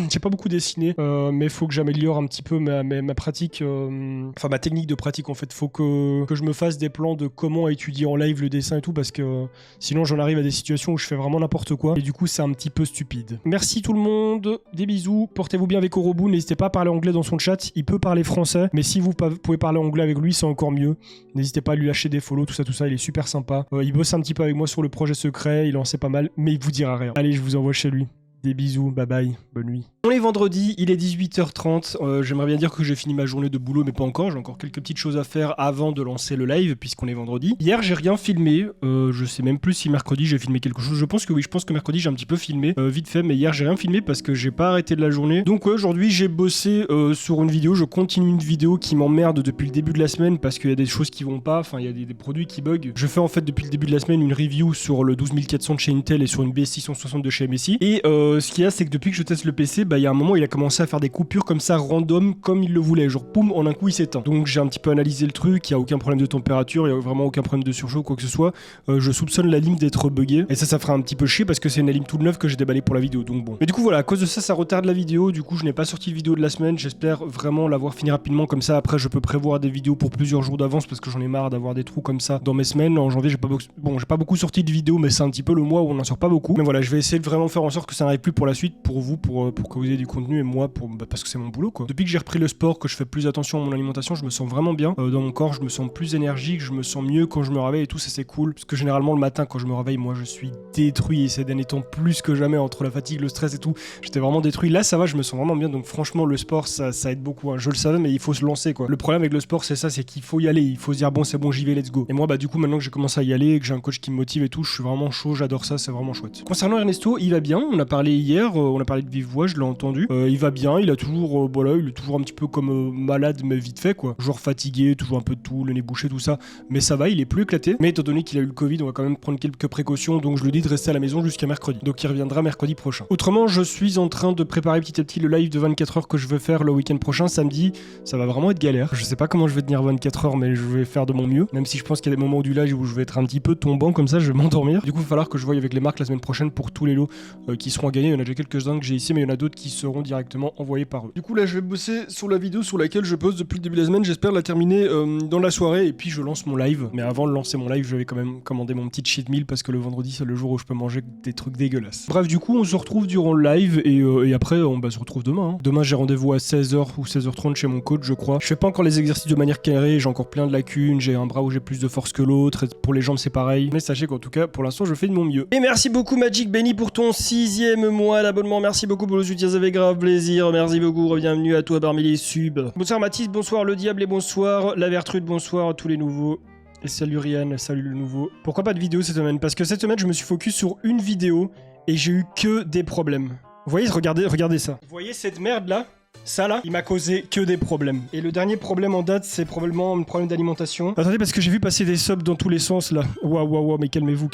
J'ai pas beaucoup dessiné, mais faut que j'améliore un petit peu ma pratique, enfin ma technique de pratique en fait. Faut que je me fasse des plans de comment étudier en live le dessin et tout, parce que sinon j'en arrive à des situations où je fais vraiment n'importe quoi, et du coup c'est un petit peu stupide. Merci tout le monde, des bisous, portez-vous bien avec Orobu, n'hésitez pas à parler anglais dans son chat, il peut parler français, mais si vous pouvez parler anglais avec lui, c'est encore mieux. N'hésitez pas à lui lâcher des follow, tout ça, il est super sympa. Il bosse un petit peu avec moi sur le projet secret, il en sait pas mal, mais il vous dira rien. Allez, je vous envoie chez lui. Des bisous, bye bye, bonne nuit. On est vendredi, il est 18h30, j'aimerais bien dire que j'ai fini ma journée de boulot, mais pas encore, j'ai encore quelques petites choses à faire avant de lancer le live, puisqu'on est vendredi. Hier, j'ai rien filmé, je sais même plus si mercredi j'ai filmé quelque chose, je pense que oui, je pense que mercredi j'ai un petit peu filmé, vite fait, mais hier j'ai rien filmé parce que j'ai pas arrêté de la journée. Donc ouais, aujourd'hui j'ai bossé sur une vidéo, je continue une vidéo qui m'emmerde depuis le début de la semaine, parce qu'il y a des choses qui vont pas, enfin il y a des produits qui bug. Je fais en fait depuis le début de la semaine une review sur le 12400 de chez Intel et sur une BS660 de chez MSI, et ce qu'il y a, c'est que depuis que je teste le PC, bah il y a un moment il a commencé à faire des coupures comme ça random, comme il le voulait, genre poum, en un coup il s'éteint. Donc j'ai un petit peu analysé le truc, il y a aucun problème de température, il y a vraiment aucun problème de surchauffe ou quoi que ce soit. Je soupçonne la lime d'être buggée, et ça fera un petit peu chier parce que c'est une lime toute neuve que j'ai déballée pour la vidéo, donc bon. Mais du coup voilà, à cause de ça retarde la vidéo, du coup je n'ai pas sorti de vidéo de la semaine, j'espère vraiment l'avoir fini rapidement, comme ça après je peux prévoir des vidéos pour plusieurs jours d'avance parce que j'en ai marre d'avoir des trous comme ça dans mes semaines. En janvier j'ai pas beaucoup sorti de vidéos, mais c'est un petit peu le mois où on n'en sort pas beaucoup. Mais voilà, je vais essayer de vraiment faire en sorte que ça n'arrive plus pour la suite, pour vous, pour que vous ayez du contenu, et moi parce que c'est mon boulot quoi. Depuis que j'ai repris le sport, que je fais plus attention à mon alimentation, je me sens vraiment bien dans mon corps, je me sens plus énergique, je me sens mieux quand je me réveille et tout, ça c'est cool, parce que généralement le matin quand je me réveille, moi je suis détruit, et ces derniers temps plus que jamais, entre la fatigue, le stress et tout, j'étais vraiment détruit. Là ça va, je me sens vraiment bien, donc franchement le sport ça aide beaucoup, hein. Je le savais, mais il faut se lancer quoi. Le problème avec le sport c'est ça, c'est qu'il faut y aller, il faut se dire bon c'est bon j'y vais, let's go. Et moi bah du coup maintenant que j'ai commencé à y aller, que j'ai un coach qui me motive et tout, je suis vraiment chaud, j'adore ça, c'est vraiment chouette. Concernant Ernesto, il va bien, on a parlé parlé hier, on a parlé de vive voix, je l'ai entendu. Il va bien, il a toujours, voilà, il est toujours un petit peu comme malade, mais vite fait quoi. Toujours fatigué, toujours un peu de tout, le nez bouché, tout ça. Mais ça va, il est plus éclaté. Mais étant donné qu'il a eu le Covid, on va quand même prendre quelques précautions, donc je lui dis de rester à la maison jusqu'à mercredi. Donc il reviendra mercredi prochain. Autrement, je suis en train de préparer petit à petit le live de 24 heures que je veux faire le week-end prochain, samedi. Ça va vraiment être galère. Je sais pas comment je vais tenir 24 heures, mais je vais faire de mon mieux. Même si je pense qu'il y a des moments du live où je vais être un petit peu tombant, comme ça je vais m'endormir. Du coup, il va falloir que je voie avec les marques la semaine prochaine pour tous les lots qui seront à gagner. Il y en a déjà quelques-uns que j'ai ici, mais il y en a d'autres qui seront directement envoyés par eux. Du coup, là, je vais bosser sur la vidéo sur laquelle je pose depuis le début de la semaine. J'espère la terminer dans la soirée et puis je lance mon live. Mais avant de lancer mon live, je vais quand même commander mon petit cheat meal parce que le vendredi, c'est le jour où je peux manger des trucs dégueulasses. Bref, du coup, on se retrouve durant le live et après, on se retrouve demain. Hein. Demain, j'ai rendez-vous à 16h ou 16h30 chez mon coach, je crois. Je fais pas encore les exercices de manière carrée, j'ai encore plein de lacunes, j'ai un bras où j'ai plus de force que l'autre, pour les jambes c'est pareil. Mais sachez qu'en tout cas, pour l'instant, je fais de mon mieux. Et merci beaucoup Magic Benny pour ton 6e mois d'abonnement. Merci beaucoup pour le soutien, ça fait grave plaisir. Merci beaucoup, bienvenue à toi parmi les subs. Bonsoir Mathis, bonsoir le diable et bonsoir la Vertrude, bonsoir à tous les nouveaux. Et salut Ryan, salut le nouveau. Pourquoi pas de vidéo cette semaine? Parce que cette semaine, je me suis focus sur une vidéo et j'ai eu que des problèmes. Vous voyez, regardez ça. Vous voyez cette merde là? Ça là, il m'a causé que des problèmes. Et le dernier problème en date, c'est probablement un problème d'alimentation. Attendez, parce que j'ai vu passer des subs dans tous les sens là. Waouh, mais calmez-vous.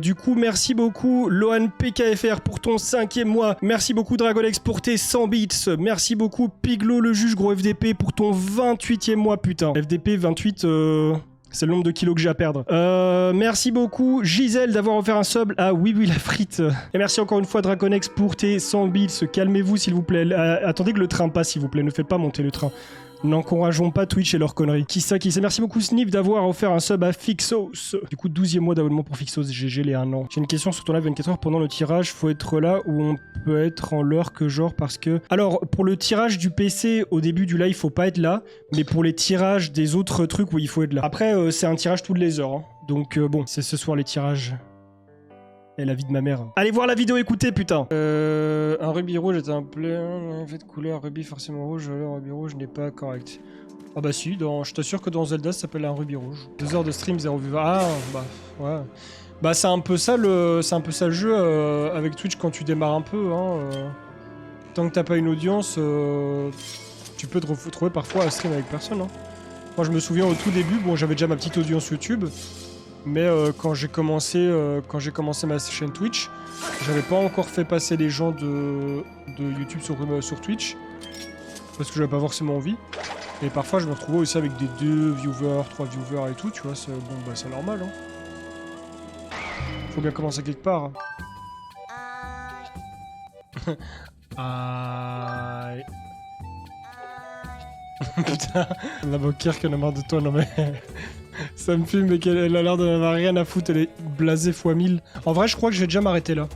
Du coup, merci beaucoup Lohan PKFR pour ton 5e mois. Merci beaucoup Dragonex pour tes 100 bits. Merci beaucoup Piglo le juge gros FDP pour ton 28e mois, putain. FDP 28, c'est le nombre de kilos que j'ai à perdre. Merci beaucoup Gisèle d'avoir offert un sub à Oui la frite. Et merci encore une fois Draconex pour tes 100 bits. Calmez-vous s'il vous plaît. Attendez que le train passe s'il vous plaît. Ne faites pas monter le train. N'encourageons pas Twitch et leurs conneries. Qui ça? Merci beaucoup Sniff d'avoir offert un sub à Fixos. Du coup 12e mois d'abonnement pour Fixos. GG les 1 an. J'ai une question sur ton live 24 heures pendant le tirage. Faut être là où on peut être en l'heure que genre parce que... Alors pour le tirage du PC au début du live faut pas être là. Mais pour les tirages des autres trucs oui il faut être là. Après c'est un tirage toutes les heures. Hein. Donc bon c'est ce soir les tirages. Et la vie de ma mère. Allez voir la vidéo, écoutez, putain. Un rubis rouge est un plein fait de couleur rubis forcément rouge. Le rubis rouge n'est pas correct. Ah bah si, je t'assure que dans Zelda ça s'appelle un rubis rouge. 2 heures de stream, 0 vue. Ah bah ouais. Bah c'est un peu ça le jeu avec Twitch quand tu démarres un peu. Hein, tant que t'as pas une audience, tu peux te retrouver parfois à stream avec personne. Hein. Moi je me souviens au tout début, bon j'avais déjà ma petite audience YouTube. Mais quand j'ai commencé ma chaîne Twitch, j'avais pas encore fait passer les gens de YouTube sur Twitch parce que j'avais pas forcément envie. Et parfois je me retrouvais aussi avec des 2 viewers, 3 viewers et tout, tu vois, c'est bon bah c'est normal hein. Faut bien commencer quelque part. Aïe. Putain, la banquière qui en a marre de toi, non mais... Ça me fume, mais qu'elle a l'air de n'avoir rien à foutre, elle est blasée x 1000. En vrai, je crois que je vais déjà m'arrêter là.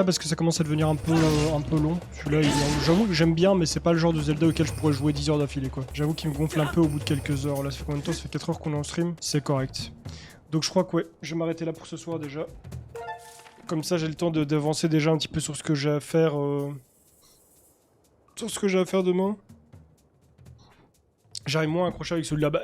Parce que ça commence à devenir un peu long. Celui-là, j'avoue que j'aime bien, mais c'est pas le genre de Zelda auquel je pourrais jouer 10 heures d'affilée, quoi. J'avoue qu'il me gonfle un peu au bout de quelques heures. Là, ça fait combien de temps? Ça fait 4 heures qu'on est en stream. C'est correct. Donc je crois que ouais, je vais m'arrêter là pour ce soir déjà. Comme ça, j'ai le temps d'avancer déjà un petit peu sur ce que j'ai à faire... Sur ce que j'ai à faire demain. J'arrive moins à accrocher avec celui-là. Bah,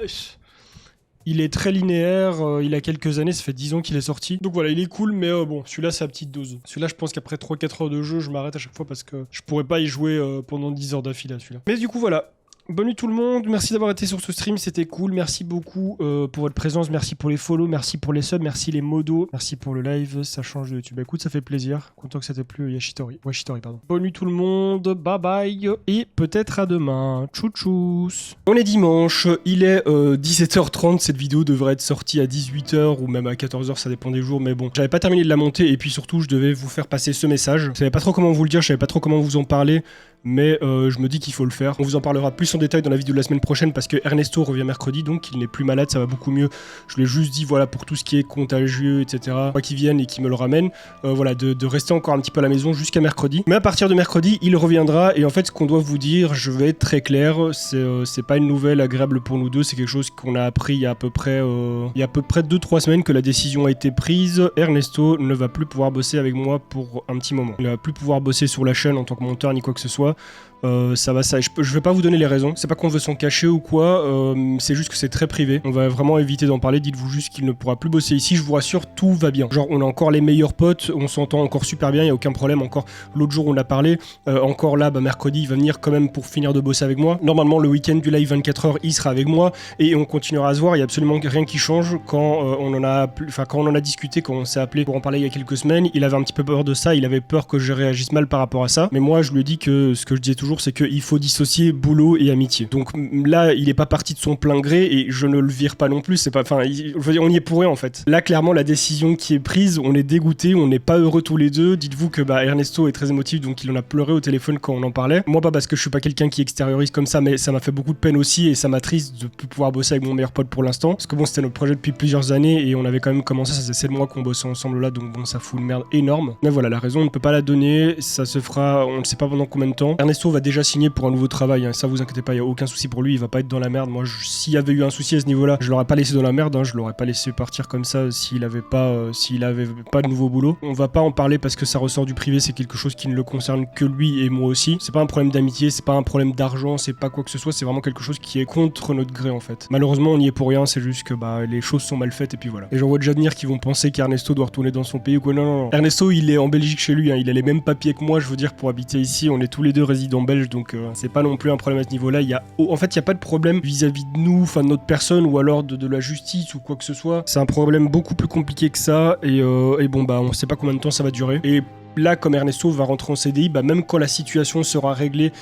il est très linéaire, il a quelques années, ça fait 10 ans qu'il est sorti. Donc voilà, il est cool, mais bon, celui-là c'est à petite dose. Celui-là, je pense qu'après 3-4 heures de jeu, je m'arrête à chaque fois parce que je pourrais pas y jouer pendant 10 heures d'affilée à celui-là. Mais du coup, voilà. Bonne nuit tout le monde, merci d'avoir été sur ce stream, c'était cool, merci beaucoup pour votre présence, merci pour les follow, merci pour les subs, merci les modos, merci pour le live, ça change de YouTube. Bah écoute, ça fait plaisir, content que ça t'ait plu, Yashitori. Ouais, Shitori, pardon. Bonne nuit tout le monde, bye bye, et peut-être à demain, tchou tchous. On est dimanche, il est 17h30, cette vidéo devrait être sortie à 18h ou même à 14h, ça dépend des jours, mais bon, j'avais pas terminé de la monter, et puis surtout, je devais vous faire passer ce message. Je savais pas trop comment vous le dire, je savais pas trop comment vous en parler, mais je me dis qu'il faut le faire. On vous en parlera plus en détail dans la vidéo de la semaine prochaine parce que Ernesto revient mercredi, donc il n'est plus malade, ça va beaucoup mieux. Je l'ai juste dit, voilà, pour tout ce qui est contagieux, etc. Moi qui vienne et qui me le ramène, voilà, de rester encore un petit peu à la maison jusqu'à mercredi. Mais à partir de mercredi, il reviendra et en fait, ce qu'on doit vous dire, je vais être très clair, c'est pas une nouvelle agréable pour nous deux, c'est quelque chose qu'on a appris il y a à peu près 2-3 semaines que la décision a été prise. Ernesto ne va plus pouvoir bosser avec moi pour un petit moment. Il ne va plus pouvoir bosser sur la chaîne en tant que monteur ni quoi que ce soit. Ça va, ça. Je vais pas vous donner les raisons. C'est pas qu'on veut s'en cacher ou quoi. C'est juste que c'est très privé. On va vraiment éviter d'en parler. Dites-vous juste qu'il ne pourra plus bosser ici. Je vous rassure, tout va bien. Genre, on a encore les meilleurs potes. On s'entend encore super bien. Y a aucun problème. Encore l'autre jour, on a parlé. Encore là, mercredi, il va venir quand même pour finir de bosser avec moi. Normalement, le week-end du live 24h, il sera avec moi et on continuera à se voir. Il y a absolument rien qui change quand on en a discuté, quand on s'est appelé pour en parler il y a quelques semaines. Il avait un petit peu peur de ça. Il avait peur que je réagisse mal par rapport à ça. Mais moi, je lui ai dit que ce que je disais toujours, c'est qu'il faut dissocier boulot et amitié. Donc là, il est pas parti de son plein gré et je ne le vire pas non plus. C'est pas, je veux dire, on y est pour rien en fait. Là, clairement, la décision qui est prise, on est dégoûté, on n'est pas heureux tous les deux. Dites-vous que Ernesto est très émotif, donc il en a pleuré au téléphone quand on en parlait. Moi, pas parce que je suis pas quelqu'un qui extériorise comme ça, mais ça m'a fait beaucoup de peine aussi et ça m'attriste de plus pouvoir bosser avec mon meilleur pote pour l'instant. Parce que bon, c'était notre projet depuis plusieurs années et on avait quand même commencé, ça faisait 7 mois qu'on bossait ensemble là, donc bon, ça fout une merde énorme. Mais voilà, la raison, on ne peut pas la donner, ça se fera, on ne sait pas pendant combien de temps. Ernesto va déjà signer pour un nouveau travail, hein. Ça vous inquiétez pas, il y a aucun souci pour lui, il va pas être dans la merde. Moi, s'il y avait eu un souci à ce niveau-là, je l'aurais pas laissé dans la merde, hein. Je l'aurais pas laissé partir comme ça s'il avait pas de nouveau boulot. On va pas en parler parce que ça ressort du privé, c'est quelque chose qui ne le concerne que lui et moi aussi. C'est pas un problème d'amitié, c'est pas un problème d'argent, c'est pas quoi que ce soit, c'est vraiment quelque chose qui est contre notre gré en fait. Malheureusement, on y est pour rien, c'est juste que les choses sont mal faites et puis voilà. Et j'en vois déjà venir qui vont penser qu'Ernesto doit retourner dans son pays ou quoi. Non. Ernesto, il est en Belgique chez lui, hein. Il a les mêmes papiers que moi, je veux dire, pour habiter ici. On est tous les deux résidents belges, donc c'est pas non plus un problème à ce niveau-là. En fait, il y a pas de problème vis-à-vis de nous, enfin de notre personne ou alors de la justice ou quoi que ce soit. C'est un problème beaucoup plus compliqué que ça et bon on sait pas combien de temps ça va durer. Et là, comme Ernesto va rentrer en CDI, même quand la situation sera réglée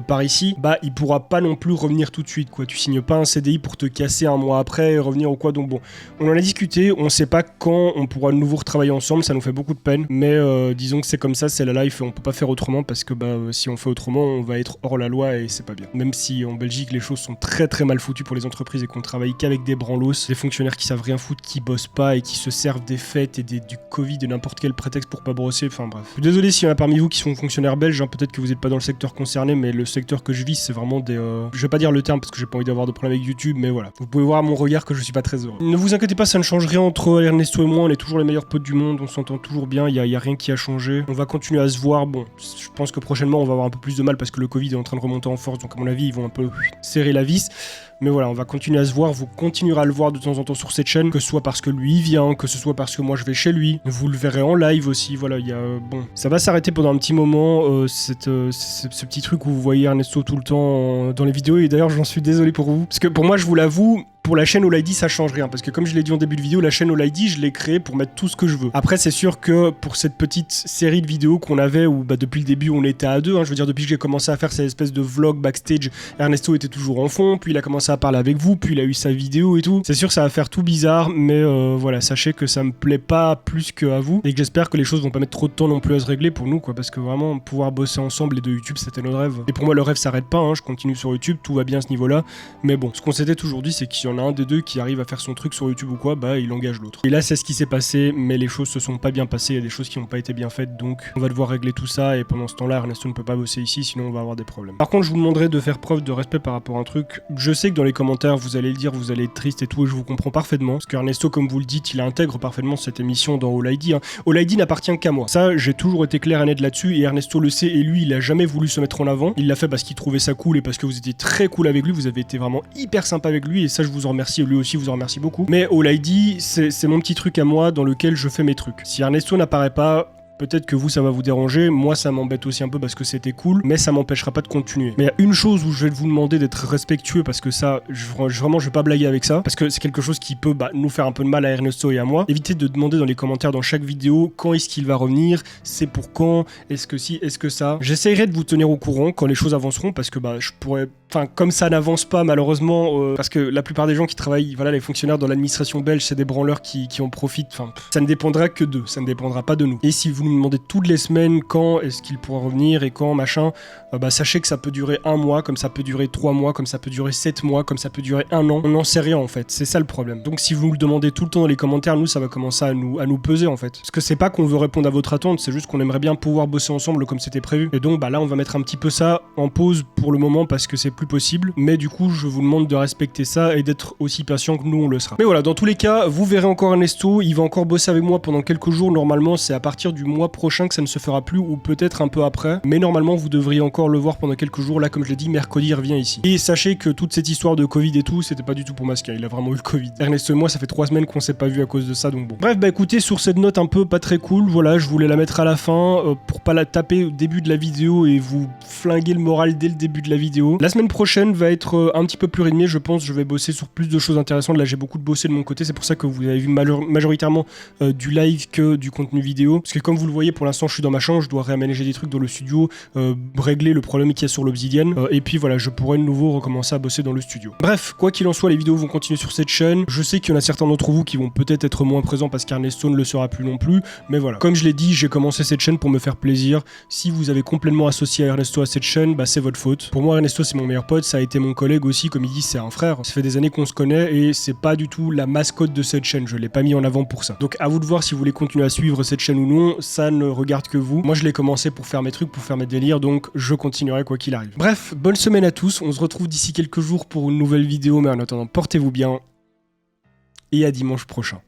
par ici, il pourra pas non plus revenir tout de suite, quoi. Tu signes pas un CDI pour te casser un mois après et revenir ou quoi. Donc bon, on en a discuté, on sait pas quand on pourra de nouveau retravailler ensemble, ça nous fait beaucoup de peine, mais disons que c'est comme ça, c'est la life et on peut pas faire autrement parce que si on fait autrement, on va être hors la loi et c'est pas bien. Même si en Belgique, les choses sont très très mal foutues pour les entreprises et qu'on travaille qu'avec des branlos, des fonctionnaires qui savent rien foutre, qui bossent pas et qui se servent des fêtes et du Covid et n'importe quel prétexte pour pas brosser, enfin bref. Je suis désolé s'il y en a parmi vous qui sont fonctionnaires belges, hein, peut-être que vous n'êtes pas dans le secteur concerné, mais le secteur que je vis, c'est vraiment des... Je vais pas dire le terme parce que j'ai pas envie d'avoir de problème avec YouTube, mais voilà. Vous pouvez voir à mon regard que je suis pas très heureux. Ne vous inquiétez pas, ça ne change rien entre Ernesto et moi, on est toujours les meilleurs potes du monde, on s'entend toujours bien, il y a rien qui a changé. On va continuer à se voir, bon, je pense que prochainement on va avoir un peu plus de mal parce que le Covid est en train de remonter en force, donc à mon avis ils vont un peu serrer la vis. Mais voilà, on va continuer à se voir, vous continuerez à le voir de temps en temps sur cette chaîne, que ce soit parce que lui il vient, que ce soit parce que moi je vais chez lui. Vous le verrez en live aussi, voilà, il y a... bon, ça va s'arrêter pendant un petit moment, ce petit truc où vous voyez Ernesto tout le temps dans les vidéos, et d'ailleurs j'en suis désolé pour vous, parce que pour moi, je vous l'avoue, pour la chaîne All-ID, ça change rien, parce que comme je l'ai dit en début de vidéo, la chaîne All-ID, je l'ai créée pour mettre tout ce que je veux. Après, c'est sûr que pour cette petite série de vidéos qu'on avait, où depuis le début on était à deux, hein, je veux dire depuis que j'ai commencé à faire cette espèce de vlog backstage, Ernesto était toujours en fond, puis il a commencé à parler avec vous, puis il a eu sa vidéo et tout. C'est sûr, ça va faire tout bizarre, mais voilà, sachez que ça me plaît pas plus qu'à vous, et que j'espère que les choses vont pas mettre trop de temps non plus à se régler pour nous, quoi, parce que vraiment, pouvoir bosser ensemble les deux YouTube, c'était notre rêve. Et pour moi, le rêve s'arrête pas, hein, je continue sur YouTube, tout va bien à ce niveau-là, mais bon, ce qu'on s'était toujours dit, c'est qu'il y en a un des deux qui arrive à faire son truc sur YouTube ou quoi, il engage l'autre. Et là, c'est ce qui s'est passé, mais les choses se sont pas bien passées, il y a des choses qui n'ont pas été bien faites, donc on va devoir régler tout ça, et pendant ce temps-là, Ernesto ne peut pas bosser ici, sinon on va avoir des problèmes. Par contre, je vous demanderai de faire preuve de respect par rapport à un truc. Je sais que dans les commentaires, vous allez le dire, vous allez être triste et tout, et je vous comprends parfaitement, parce qu'Ernesto, comme vous le dites, il intègre parfaitement cette émission dans All-ID. Hein. All-ID n'appartient qu'à moi. Ça, j'ai toujours été clair et net là-dessus, et Ernesto le sait, et lui, il a jamais voulu se mettre en avant. Il l'a fait parce qu'il trouvait ça cool, et parce que vous étiez très cool avec lui, vous avez été vraiment hyper sympa avec lui, et ça, je vous en remercie, et lui aussi vous en remercie beaucoup. Mais All-ID, c'est mon petit truc à moi dans lequel je fais mes trucs. Si Ernesto n'apparaît pas, peut-être que vous, ça va vous déranger. Moi, ça m'embête aussi un peu parce que c'était cool, mais ça m'empêchera pas de continuer. Mais il y a une chose où je vais vous demander d'être respectueux parce que ça, vraiment, je vais pas blaguer avec ça, parce que c'est quelque chose qui peut nous faire un peu de mal à Ernesto et à moi. Évitez de demander dans les commentaires dans chaque vidéo quand est-ce qu'il va revenir, c'est pour quand, est-ce que si, est-ce que ça. J'essaierai de vous tenir au courant quand les choses avanceront parce que je pourrais... Enfin, comme ça n'avance pas, malheureusement, parce que la plupart des gens qui travaillent, voilà, les fonctionnaires dans l'administration belge, c'est des branleurs qui en profitent. Enfin, ça ne dépendra que d'eux, ça ne dépendra pas de nous. Et si vous nous demandez toutes les semaines quand est-ce qu'il pourra revenir et quand, machin, sachez que ça peut durer 1 mois, comme ça peut durer 3 mois, comme ça peut durer 7 mois, comme ça peut durer 1 an. On n'en sait rien, en fait. C'est ça le problème. Donc, si vous nous le demandez tout le temps dans les commentaires, nous, ça va commencer à nous peser, en fait. Parce que c'est pas qu'on veut répondre à votre attente, c'est juste qu'on aimerait bien pouvoir bosser ensemble comme c'était prévu. Et donc, là, on va mettre un petit peu ça en pause pour le moment parce que c'est plus possible, mais du coup je vous demande de respecter ça et d'être aussi patient que nous on le sera. Mais voilà, dans tous les cas, vous verrez encore Ernesto, il va encore bosser avec moi pendant quelques jours, normalement c'est à partir du mois mois prochain que ça ne se fera plus, ou peut-être un peu après. Mais normalement, vous devriez encore le voir pendant quelques jours. Là, comme je l'ai dit, mercredi, il revient ici. Et sachez que toute cette histoire de Covid et tout, c'était pas du tout pour masquer. Il a vraiment eu le Covid. Ernesto et moi, ça fait 3 semaines qu'on s'est pas vu à cause de ça, donc bon. Bref, bah écoutez, sur cette note un peu pas très cool, voilà, je voulais la mettre à la fin pour pas la taper au début de la vidéo et vous flinguer le moral dès le début de la vidéo. La semaine prochaine va être un petit peu plus rythmée, je pense. Je vais bosser sur plus de choses intéressantes. Là, j'ai beaucoup de bossé de mon côté. C'est pour ça que vous avez vu majoritairement du live que du contenu vidéo. Parce que comme vous le voyez, pour l'instant, je suis dans ma chambre, je dois réaménager des trucs dans le studio, régler le problème qu'il y a sur l'Obsidian. Et puis voilà, je pourrais de nouveau recommencer à bosser dans le studio. Bref, quoi qu'il en soit, les vidéos vont continuer sur cette chaîne. Je sais qu'il y en a certains d'entre vous qui vont peut-être être moins présents parce qu'Ernesto ne le sera plus non plus. Mais voilà, comme je l'ai dit, j'ai commencé cette chaîne pour me faire plaisir. Si vous avez complètement associé Ernesto à cette chaîne, bah c'est votre faute. Pour moi, Ernesto, c'est mon meilleur pote. Ça a été mon collègue aussi, comme il dit, c'est un frère. Ça fait des années qu'on se connaît et c'est pas du tout la mascotte de cette chaîne. Je l'ai pas mis en avant pour ça. Donc à vous de voir si vous voulez continuer à suivre cette chaîne ou non. Ça ne regarde que vous. Moi, je l'ai commencé pour faire mes trucs, pour faire mes délires. Donc je continuerai quoi qu'il arrive. Bref, bonne semaine à tous. On se retrouve d'ici quelques jours pour une nouvelle vidéo. Mais en attendant, portez-vous bien. Et à dimanche prochain.